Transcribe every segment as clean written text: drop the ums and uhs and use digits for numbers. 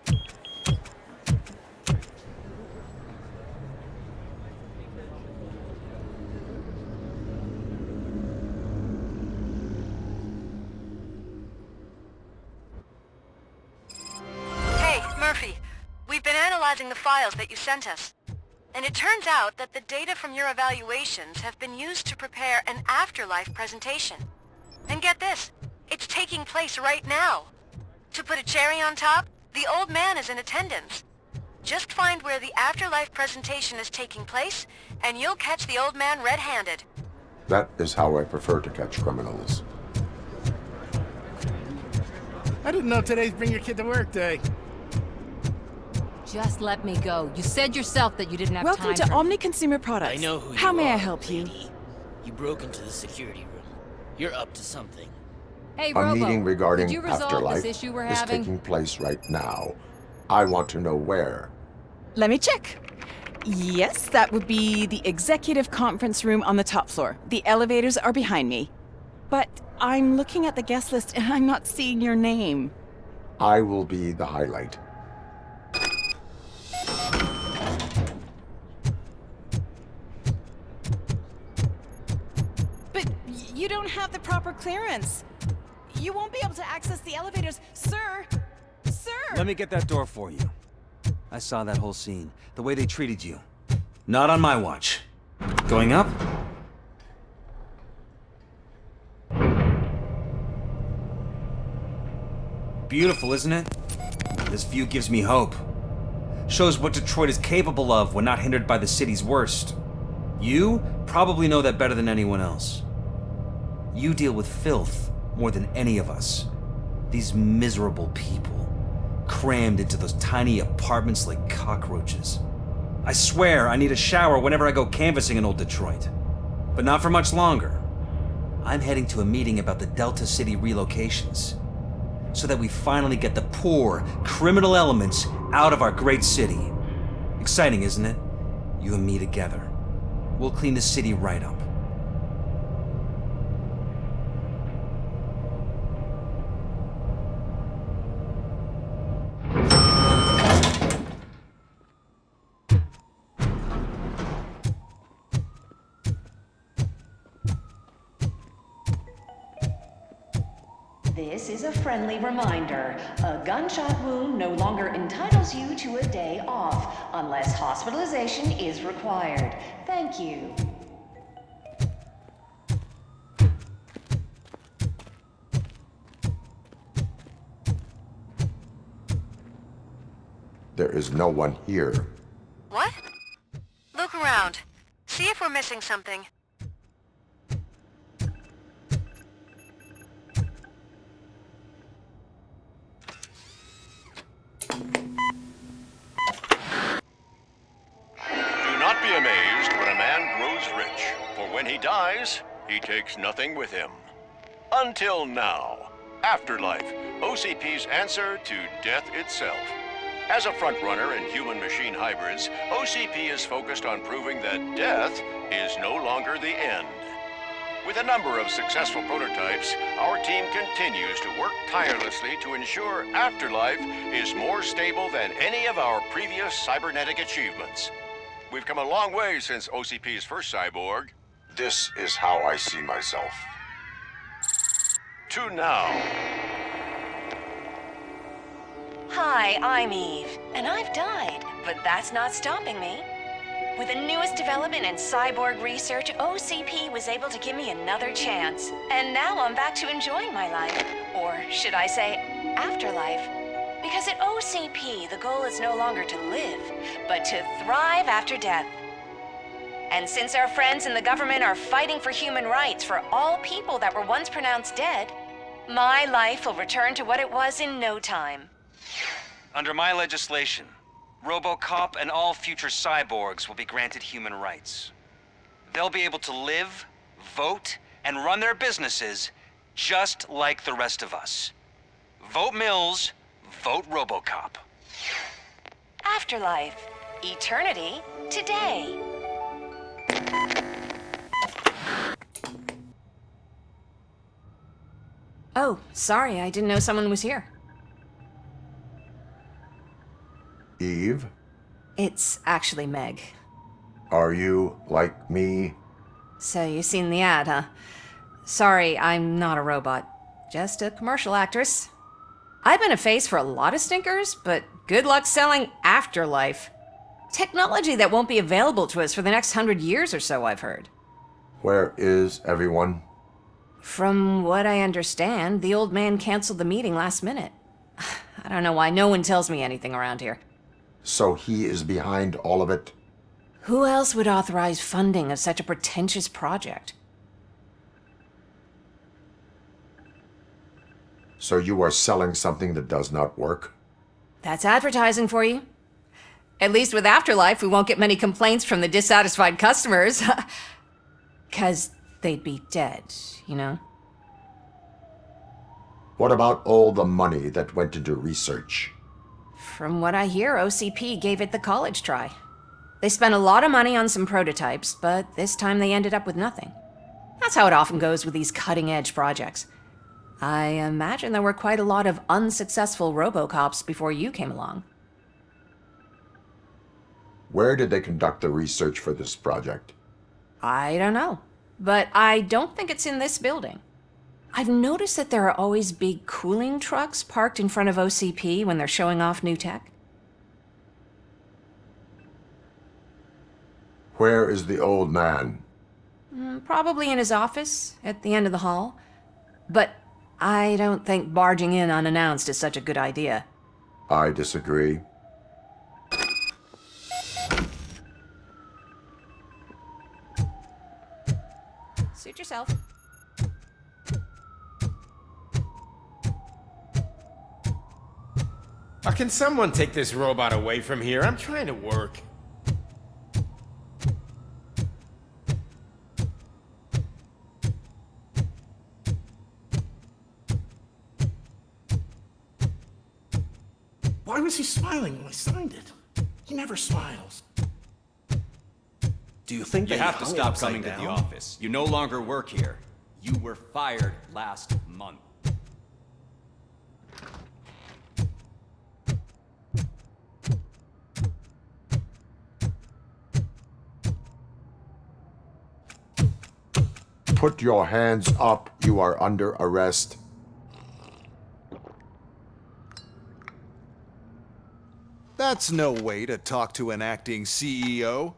Hey, Murphy. We've been analyzing the files that you sent us. And it turns out that the data from your evaluations have been used to prepare an afterlife presentation. And get this, it's taking place right now. To put a cherry on top, the old man is in attendance. Just find where the afterlife presentation is taking place, and you'll catch the old man red-handed. That is how I prefer to catch criminals. I didn't know today's Bring Your Kid to Work Day. Just let me go. You said yourself that you didn't have Welcome time to Omni Consumer Products. I know who you are. How may I help you? lady. You broke into the security room. You're up to something. Hey, A Robo, meeting regarding did you resolve afterlife this issue we're is having? taking place right now. I want to know where. Let me check. Yes, that would be the executive conference room on the top floor. The elevators are behind me. But I'm looking at the guest list and I'm not seeing your name. I will be the highlight. But you don't have the proper clearance. You won't be able to access the elevators, sir. Sir! Let me get that door for you. I saw that whole scene. The way they treated you. Not on my watch. Going up? Beautiful, isn't it? This view gives me hope. Shows what Detroit is capable of when not hindered by the city's worst. You probably know that better than anyone else. You deal with filth more than any of us. These miserable people, crammed into those tiny apartments like cockroaches. I swear I need a shower whenever I go canvassing in old Detroit. But not for much longer. I'm heading to a meeting about the Delta City relocations, so that we finally get the poor, criminal elements out of our great city. Exciting, isn't it? You and me together. We'll clean the city right up. This is a friendly reminder. A gunshot wound no longer entitles you to a day off, unless hospitalization is required. Thank you. There is no one here. What? Look around. See if we're missing something. Do not be amazed when a man grows rich, for when he dies, he takes nothing with him. Until now. Afterlife, OCP's answer to death itself. As a frontrunner in human-machine hybrids, OCP is focused on proving that death is no longer the end. With a number of successful prototypes, our team continues to work tirelessly to ensure Afterlife is more stable than any of our previous cybernetic achievements. We've come a long way since OCP's first cyborg. This is how I see myself. To now. Hi, I'm Eve, and I've died, but that's not stopping me. With the newest development in cyborg research, OCP was able to give me another chance. And now I'm back to enjoying my life. Or should I say, afterlife. Because at OCP, the goal is no longer to live, but to thrive after death. And since our friends in the government are fighting for human rights for all people that were once pronounced dead, my life will return to what it was in no time. Under my legislation, RoboCop and all future cyborgs will be granted human rights. They'll be able to live, vote, and run their businesses just like the rest of us. Vote Mills, vote RoboCop. Afterlife. Eternity. Today. Oh, sorry, I didn't know someone was here. Eve, It's actually Meg. are you like me? So you've seen the ad, huh? Sorry, I'm not a robot. Just a commercial actress. I've been a face for a lot of stinkers, but good luck selling Afterlife. Technology that won't be available to us for the next 100 years or so, I've heard. Where is everyone? From what I understand, the old man canceled the meeting last minute. I don't know why no one tells me anything around here. So he is behind all of it? Who else would authorize funding of such a pretentious project? So you are selling something that does not work? That's advertising for you. At least with Afterlife, we won't get many complaints from the dissatisfied customers. 'Cause they'd be dead, you know? What about all the money that went into research? From what I hear, OCP gave it the college try. They spent a lot of money on some prototypes, but this time they ended up with nothing. That's how it often goes with these cutting-edge projects. I imagine there were quite a lot of unsuccessful RoboCops before you came along. Where did they conduct the research for this project? I don't know, but I don't think it's in this building. I've noticed that there are always big cooling trucks parked in front of OCP when they're showing off new tech. Where is the old man? Probably in his office, at the end of the hall. But I don't think barging in unannounced is such a good idea. I disagree. Suit yourself. Can someone take this robot away from here? I'm trying to work. Why was he smiling when I signed it? He never smiles. Do you think You they have to hung it stop upside coming to the down? office. You no longer work here. You were fired last month. Put your hands up. You are under arrest. That's no way to talk to an acting CEO.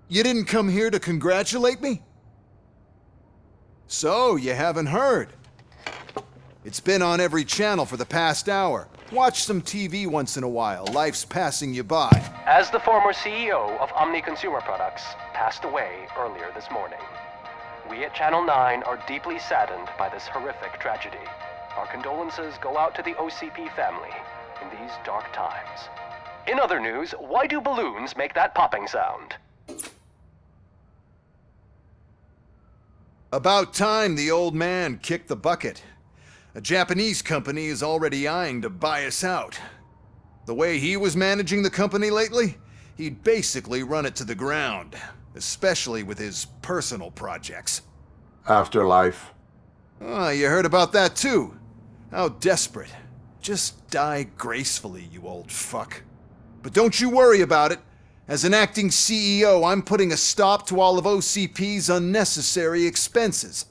You didn't come here to congratulate me? So, you haven't heard. It's been on every channel for the past hour. Watch some TV once in a while. Life's passing you by. As the former CEO of Omni Consumer Products passed away earlier this morning, we at Channel 9 are deeply saddened by this horrific tragedy. Our condolences go out to the OCP family in these dark times. In other news, why do balloons make that popping sound? About time the old man kicked the bucket. A Japanese company is already eyeing to buy us out. The way he was managing the company lately, he'd basically run it to the ground, especially with his personal projects. Afterlife. Oh, you heard about that too. How desperate. Just die gracefully, you old fuck. But don't you worry about it. As an acting CEO, I'm putting a stop to all of OCP's unnecessary expenses.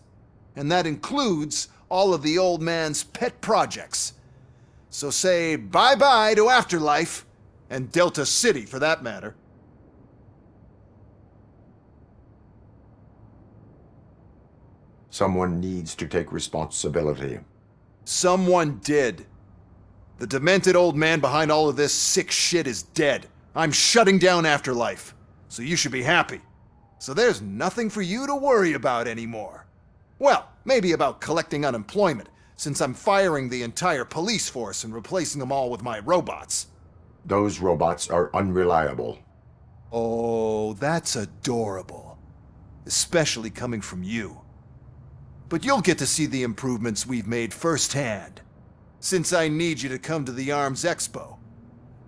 And that includes all of the old man's pet projects. So say bye-bye to Afterlife, and Delta City for that matter. Someone needs to take responsibility. Someone did. The demented old man behind all of this sick shit is dead. I'm shutting down Afterlife, so you should be happy. So there's nothing for you to worry about anymore. Well, maybe about collecting unemployment, since I'm firing the entire police force and replacing them all with my robots. Those robots are unreliable. Oh, that's adorable. Especially coming from you. But you'll get to see the improvements we've made firsthand, since I need you to come to the Arms Expo.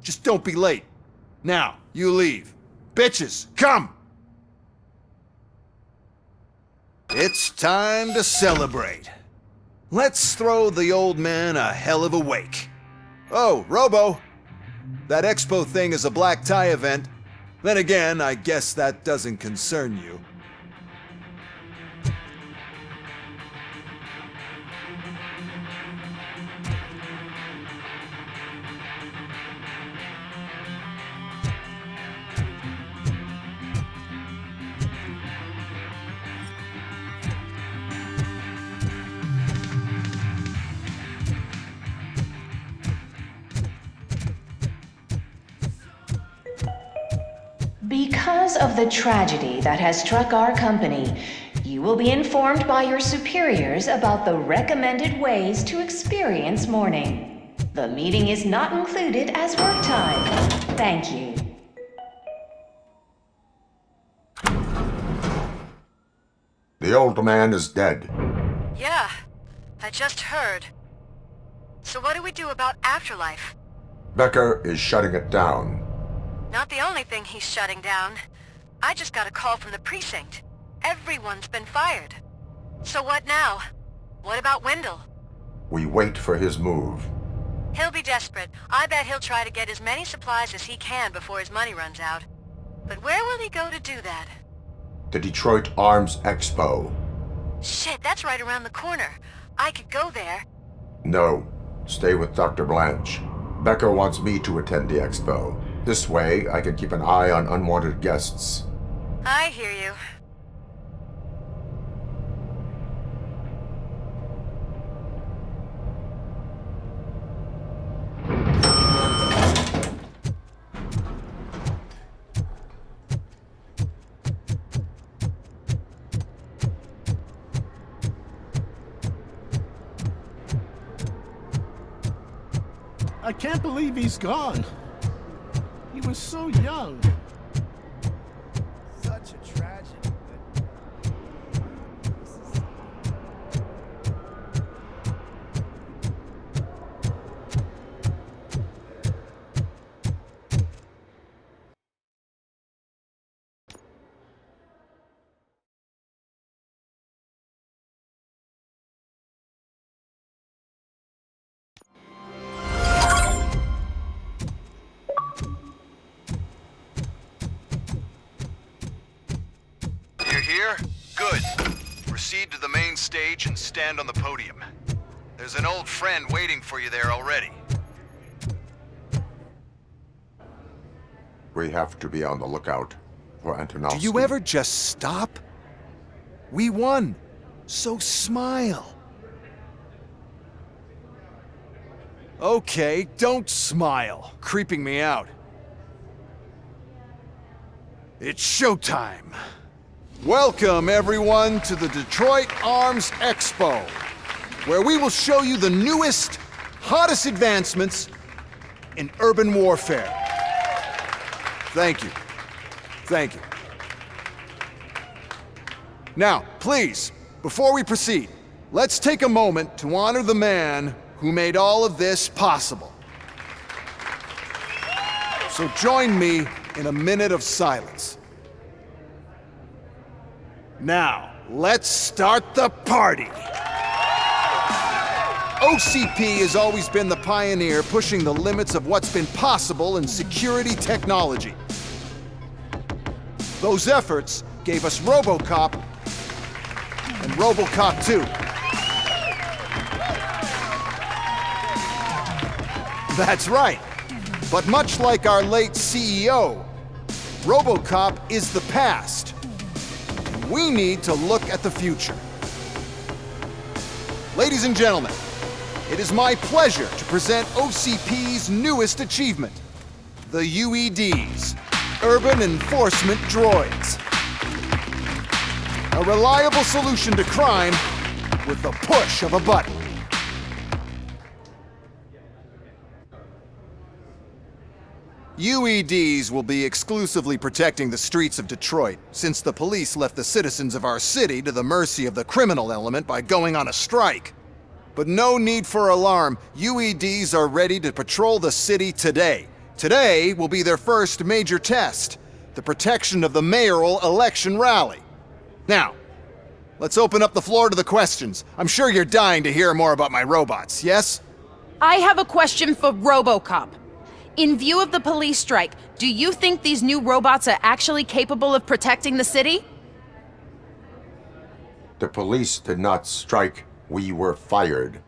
Just don't be late. Now, you leave. Bitches, come! It's time to celebrate. Let's throw the old man a hell of a wake. Oh, Robo, That expo thing is a black tie event. Then again, I guess that doesn't concern you. Because of the tragedy that has struck our company, you will be informed by your superiors about the recommended ways to experience mourning. The meeting is not included as work time. Thank you. The old man is dead. Yeah, I just heard. So what do we do about afterlife? Becker is shutting it down. Not the only thing he's shutting down. I just got a call from the precinct. Everyone's been fired. So what now? What about Wendell? We wait for his move. He'll be desperate. I bet he'll try to get as many supplies as he can before his money runs out. But where will he go to do that? The Detroit Arms Expo. Shit, that's right around the corner. I could go there. No, stay with Dr. Blanche. Becker wants me to attend the expo. This way, I can keep an eye on unwanted guests. I hear you. I can't believe he's gone. He was so young. Such a tragedy, Here? Good. Proceed to the main stage and stand on the podium. There's an old friend waiting for you there already. We have to be on the lookout for Antonovsky. Do you ever just stop? We won, so smile. Okay, don't smile. Creeping me out. It's showtime. Welcome, everyone, to the Detroit Arms Expo, where we will show you the newest, hottest advancements in urban warfare. Thank you. Thank you. Now, please, before we proceed, let's take a moment to honor the man who made all of this possible. So join me in a minute of silence. Now, let's start the party! OCP has always been the pioneer pushing the limits of what's been possible in security technology. Those efforts gave us RoboCop and RoboCop 2. That's right. But much like our late CEO, RoboCop is the past. We need to look at the future. Ladies and gentlemen, it is my pleasure to present OCP's newest achievement, the UEDs, Urban Enforcement Droids. A reliable solution to crime with the push of a button. UEDs will be exclusively protecting the streets of Detroit, since the police left the citizens of our city to the mercy of the criminal element by going on a strike. But no need for alarm, UEDs are ready to patrol the city today. Today will be their first major test, the protection of the mayoral election rally. Now, let's open up the floor to the questions. I'm sure you're dying to hear more about my robots, yes? I have a question for RoboCop. In view of the police strike, do you think these new robots are actually capable of protecting the city? The police did not strike. We were fired.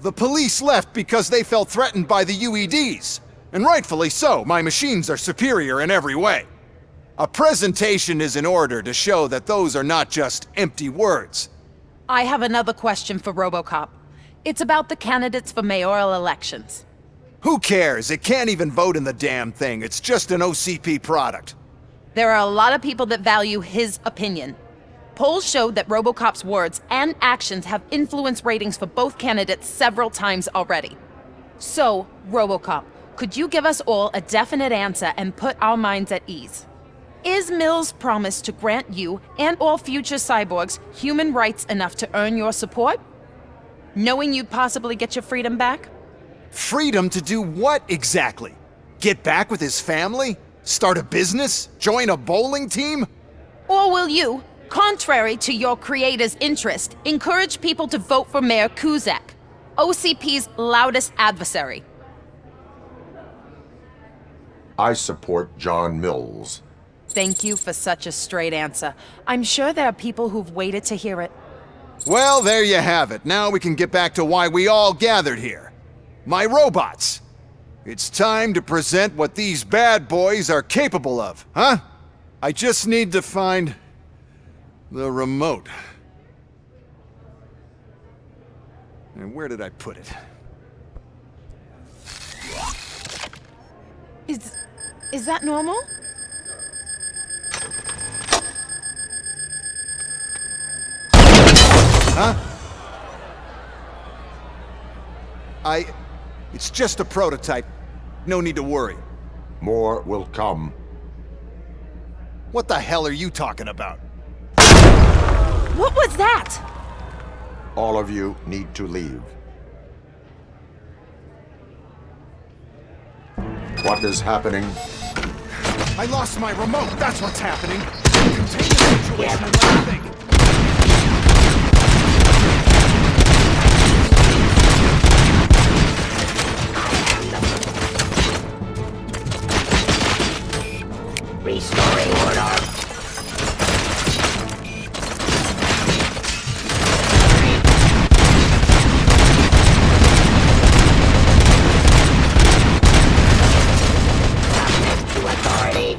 The police left because they felt threatened by the UEDs. And rightfully so, my machines are superior in every way. A presentation is in order to show that those are not just empty words. I have another question for RoboCop. It's about the candidates for mayoral elections. Who cares? It can't even vote in the damn thing. It's just an OCP product. There are a lot of people that value his opinion. Polls showed that RoboCop's words and actions have influenced ratings for both candidates several times already. So, RoboCop, could you give us all a definite answer and put our minds at ease? Is Mills' promise to grant you and all future cyborgs human rights enough to earn your support? Knowing you'd possibly get your freedom back? Freedom to do what exactly? Get back with his family? Start a business? Join a bowling team? Or will you, contrary to your creator's interest, encourage people to vote for Mayor Kuzak, OCP's loudest adversary? I support John Mills. Thank you for such a straight answer. I'm sure there are people who've waited to hear it. Well, there you have it. Now we can get back to why we all gathered here. My robots. It's time to present what these bad boys are capable of, huh? I just need to find the remote. And where did I put it? Is that normal? Huh? It's just a prototype. No need to worry. More will come. What the hell are you talking about? What was that? All of you need to leave. What is happening? I lost my remote. That's what's happening. Contain the situation and let me think. Restoring order. Subject to authority.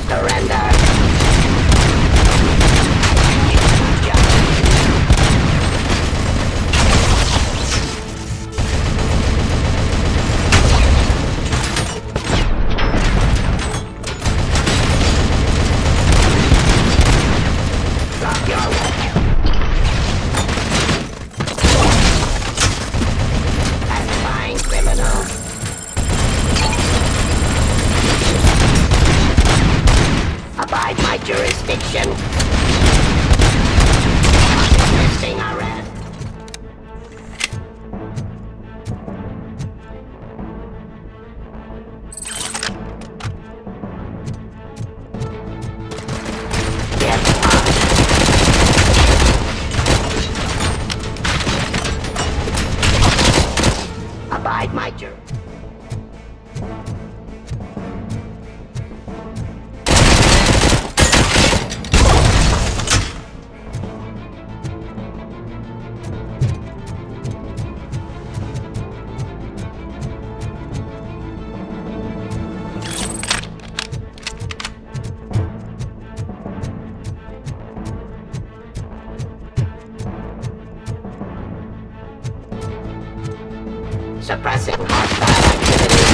Surrender. Abide my jurisdiction. Missing arrest. Abide my jurisdiction. Suppressing hostile activity.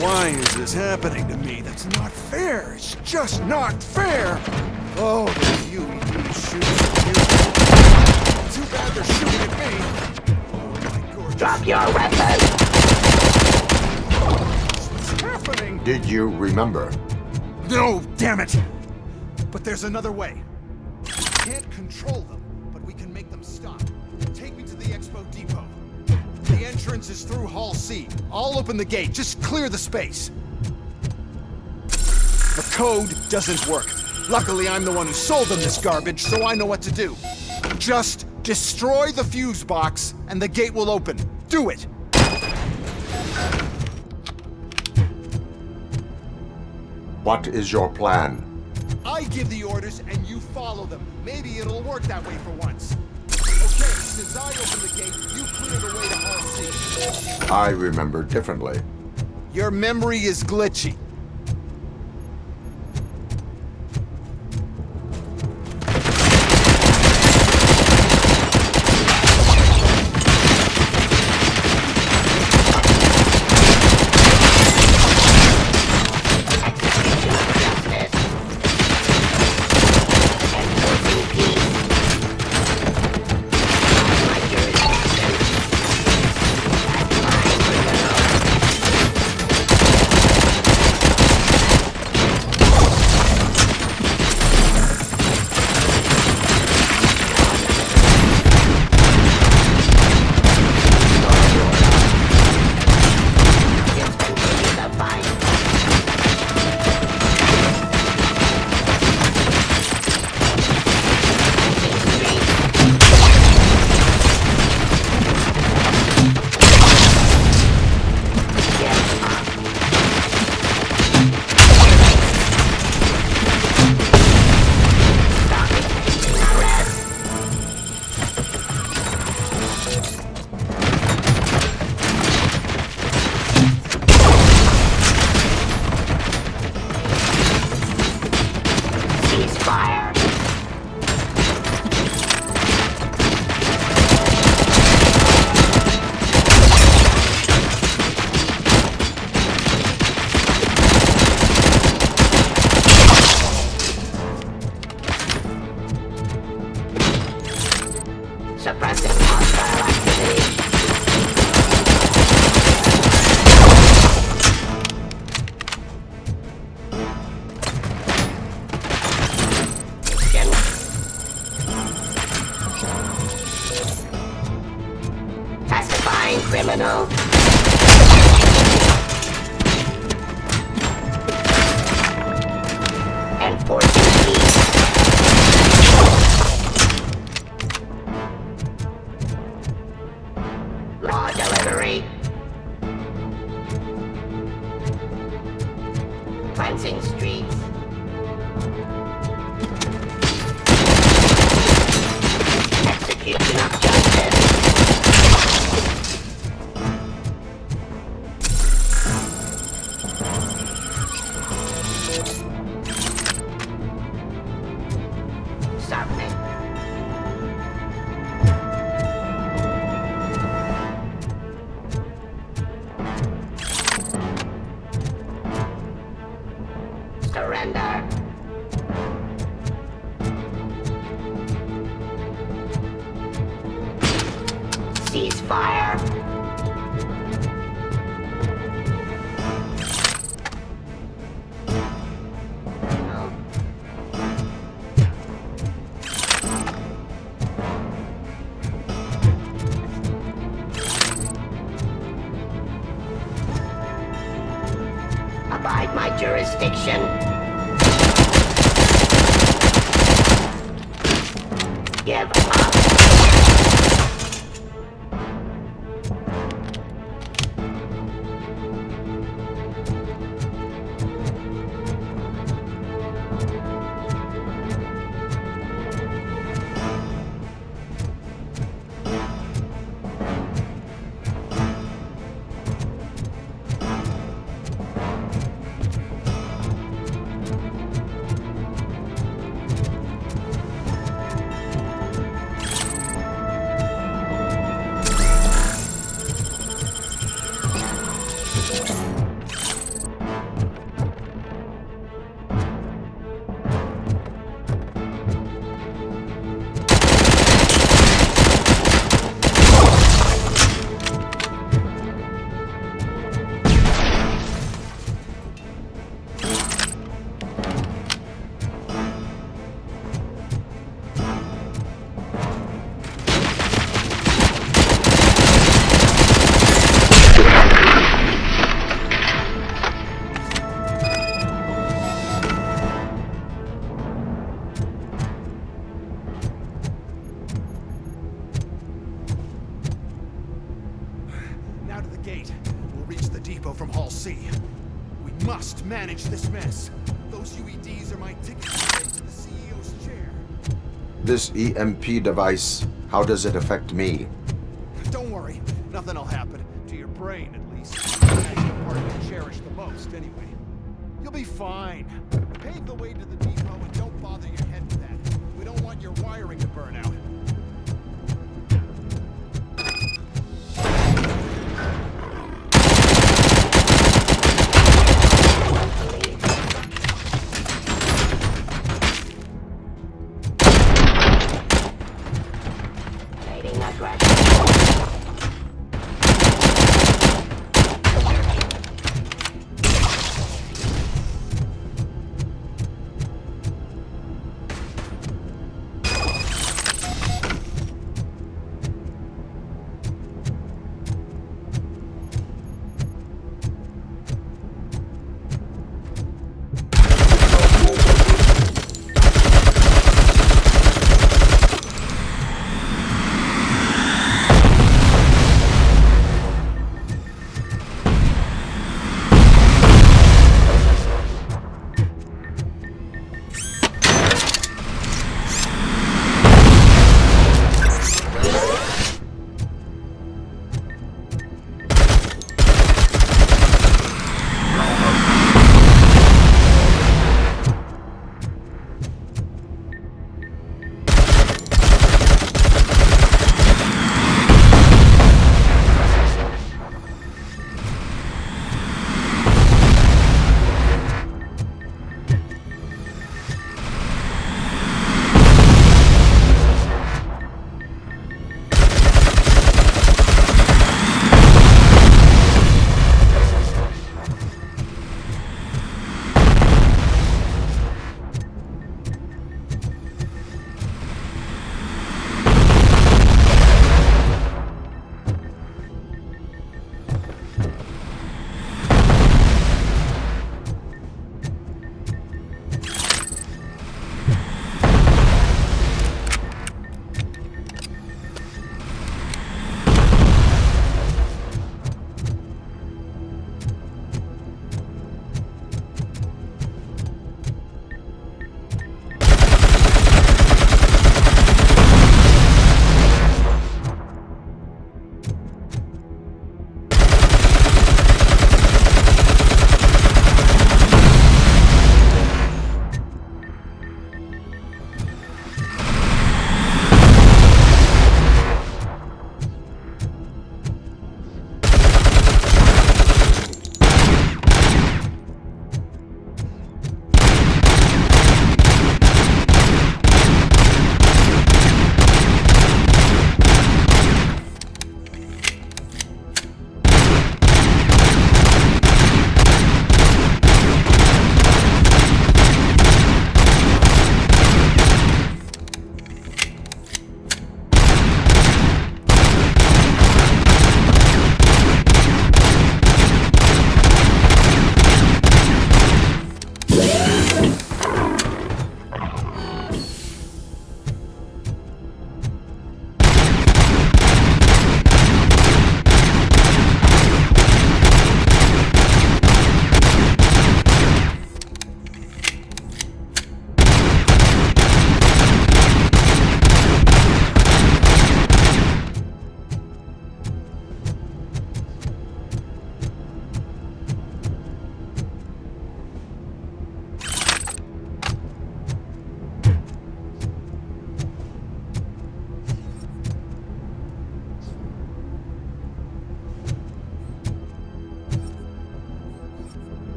Why is this happening to me? That's not fair. It's just not fair. Oh, the UED shooting at you. Too bad they're shooting at me. Oh my gorgeous. Drop your weapon! What's happening? Did you remember? No, damn it! But there's another way. We can't control them, but we can make them stop. Take me to the Expo Depot. The entrance is through Hall C. I'll open the gate. Just clear the space. The code doesn't work. Luckily, I'm the one who sold them this garbage, so I know what to do. Just destroy the fuse box, and the gate will open. Do it! What is your plan? I give the orders, and you follow them. Maybe it'll work that way for once. Okay, since I opened the gate, you clear the way to Hall C. I remember differently. Your memory is glitchy. Suppressing hostile activity. Pacifying criminal. Enforcing peace. Law delivery. Cleansing streets. Execution of justice. Stop me. Surrender. Ceasefire. Abide my jurisdiction. Give up. depot from Hall C. We must manage this mess. Those UEDs are my ticket straight to the CEO's chair. This EMP device, how does it affect me? Don't worry, nothing'll happen. To your brain, at least. That's the part you cherish the most, anyway. You'll be fine. Pave the way to the depot and don't bother your head with that. We don't want your wiring to burn out. Fading aggression.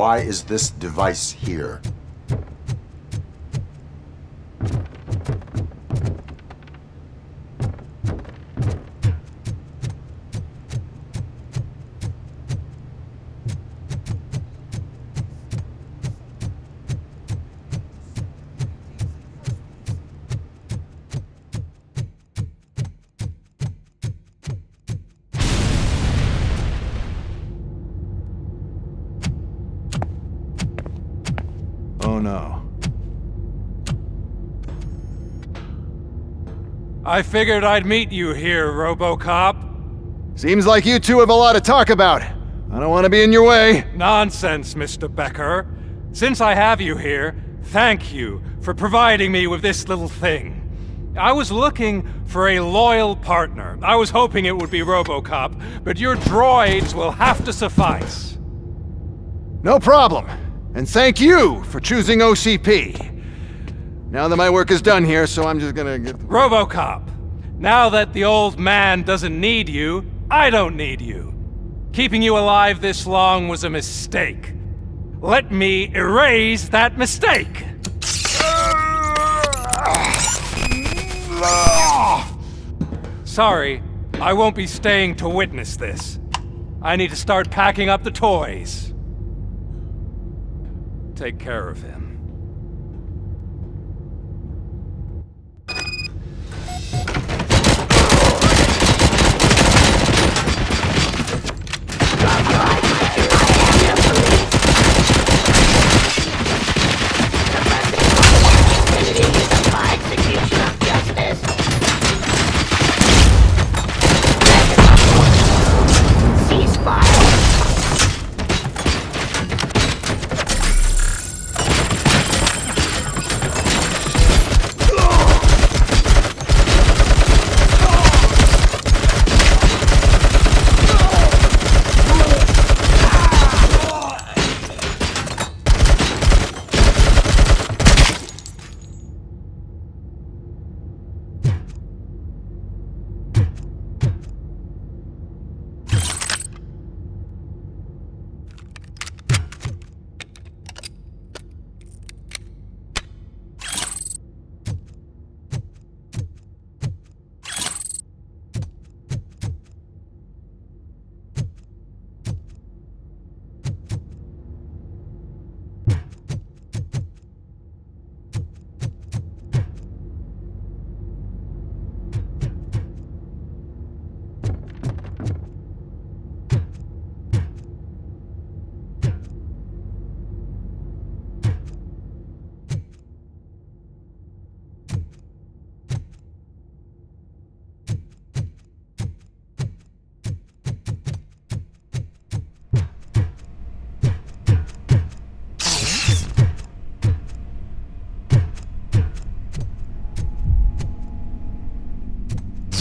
Why is this device here? Oh no. I figured I'd meet you here, RoboCop. Seems like you two have a lot to talk about. I don't want to be in your way. Nonsense, Mr. Becker. Since I have you here, thank you for providing me with this little thing. I was looking for a loyal partner. I was hoping it would be RoboCop, but your droids will have to suffice. No problem. And thank you for choosing OCP. Now that my work is done here, so I'm just gonna get... RoboCop, now that the old man doesn't need you, I don't need you. Keeping you alive this long was a mistake. Let me erase that mistake! Sorry, I won't be staying to witness this. I need to start packing up the toys. Take care of him.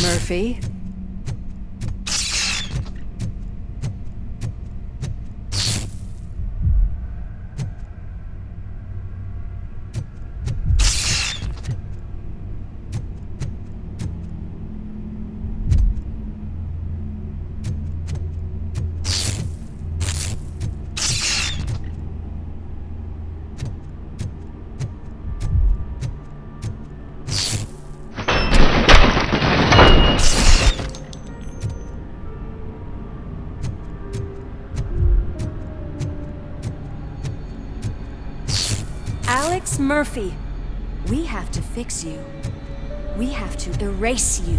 Murphy? Alex Murphy, we have to fix you. We have to erase you.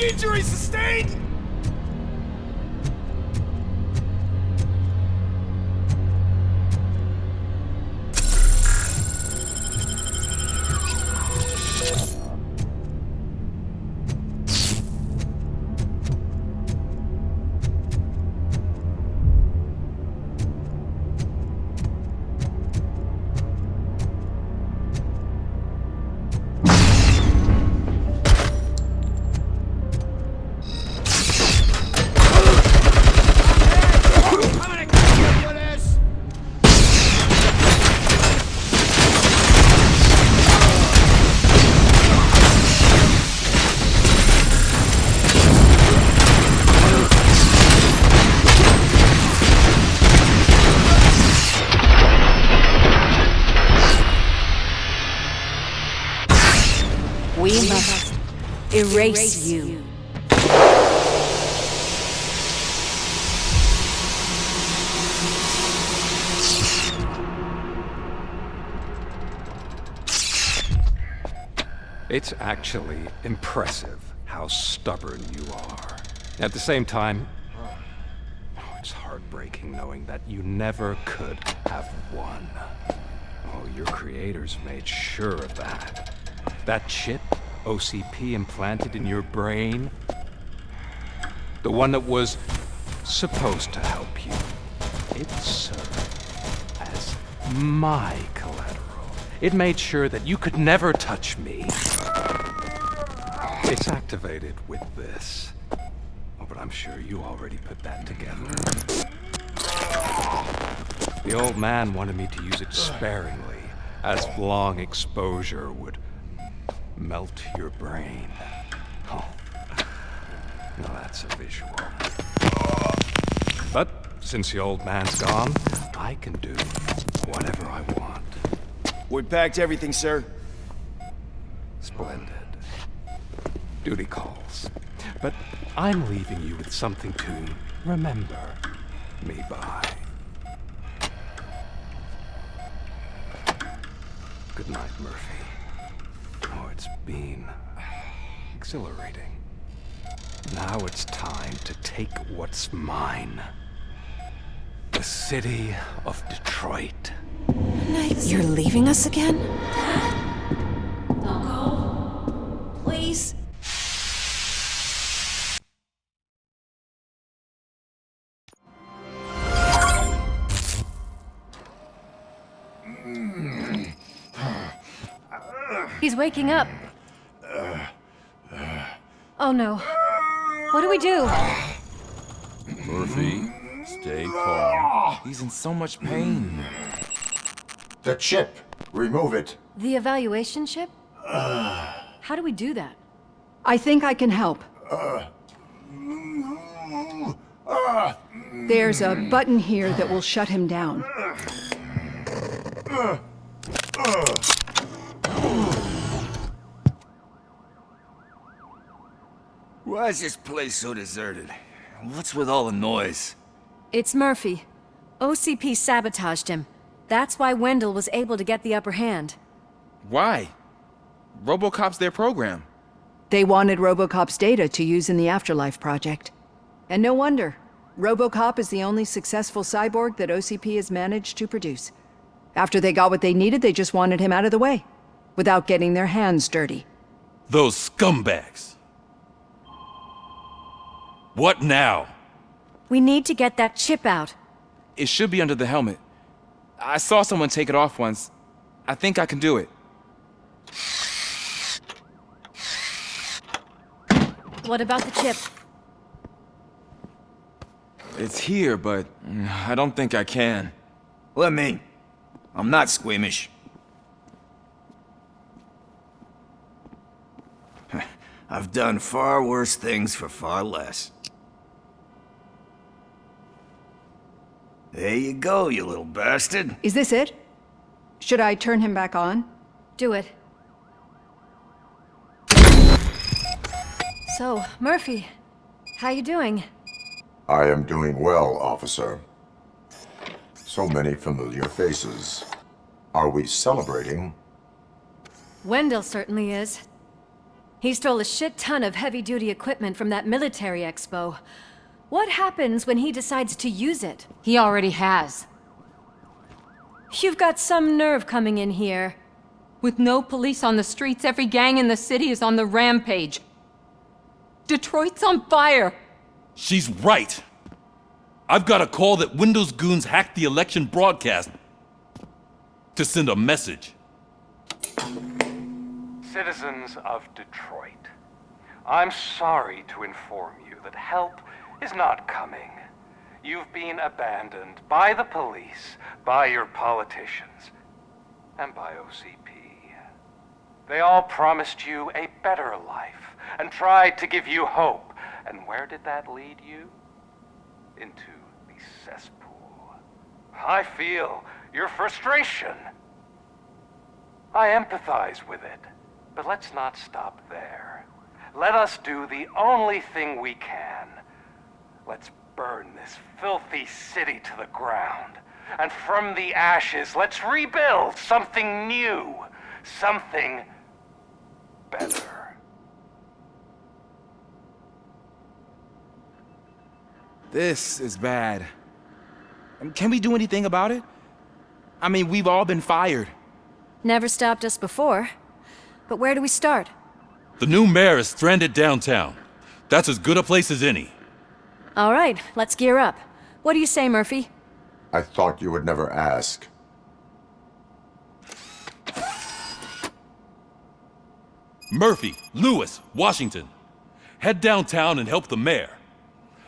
Injury sustained! erase you. It's actually impressive how stubborn you are. At the same time, it's heartbreaking knowing that you never could have won. Oh, your creators made sure of that. That chip OCP implanted in your brain, the one that was supposed to help you, it served as my collateral. It made sure that you could never touch me. It's activated with this. Oh, but I'm sure you already put that together. The old man wanted me to use it sparingly, as long exposure would melt your brain. Oh, now that's a visual. But since the old man's gone, I can do whatever I want. We packed everything, sir. Splendid. Duty calls. But I'm leaving you with something to remember me by. Good night, Murphy. Oh, it's been exhilarating. Now it's time to take what's mine. The city of Detroit. You're leaving us again? Don't go. Please. He's waking up. Oh no. What do we do? Murphy, stay calm. He's in so much pain. The chip. Remove it. The evaluation chip? How do we do that? I think I can help. There's a button here that will shut him down. Why is this place so deserted? What's with all the noise? It's Murphy. OCP sabotaged him. That's why Wendell was able to get the upper hand. Why? RoboCop's their program. They wanted RoboCop's data to use in the Afterlife project. And no wonder. RoboCop is the only successful cyborg that OCP has managed to produce. After they got what they needed, they just wanted him out of the way, without getting their hands dirty. Those scumbags. What now? We need to get that chip out. It should be under the helmet. I saw someone take it off once. I think I can do it. What about the chip? It's here, but I don't think I can. Let me. I'm not squeamish. I've done far worse things for far less. There you go, you little bastard. Is this it? Should I turn him back on? Do it. So, Murphy, how you doing? I am doing well, officer. So many familiar faces. Are we celebrating? Wendell certainly is. He stole a shit ton of heavy-duty equipment from that military expo. What happens when he decides to use it? He already has. You've got some nerve coming in here. With no police on the streets, every gang in the city is on the rampage. Detroit's on fire! She's right! I've got a call that Windows goons hacked the election broadcast to send a message. Citizens of Detroit, I'm sorry to inform you that help is not coming. You've been abandoned by the police, by your politicians, and by OCP. They all promised you a better life and tried to give you hope. And where did that lead you? Into the cesspool. I feel your frustration. I empathize with it, but let's not stop there. let us do the only thing we can. Let's burn this filthy city to the ground. And from the ashes, let's rebuild something new. Something better. This is bad. Can we do anything about it? I mean, we've all been fired. Never stopped us before. But where do we start? The new mayor is stranded downtown. That's as good a place as any. All right, let's gear up. What do you say, Murphy? I thought you would never ask. Murphy, Lewis, Washington. Head downtown and help the mayor.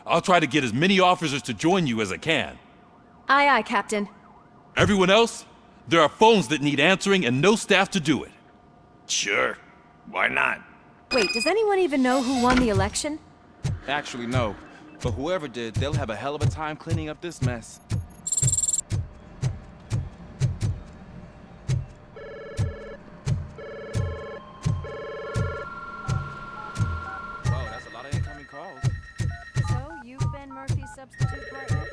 I'll try to get as many officers to join you as I can. Aye, aye, Captain. Everyone else? There are phones that need answering and no staff to do it. Sure. Why not? Wait, does anyone even know who won the election? Actually, no. But whoever did, they'll have a hell of a time cleaning up this mess. So, you've been Murphy's substitute partner?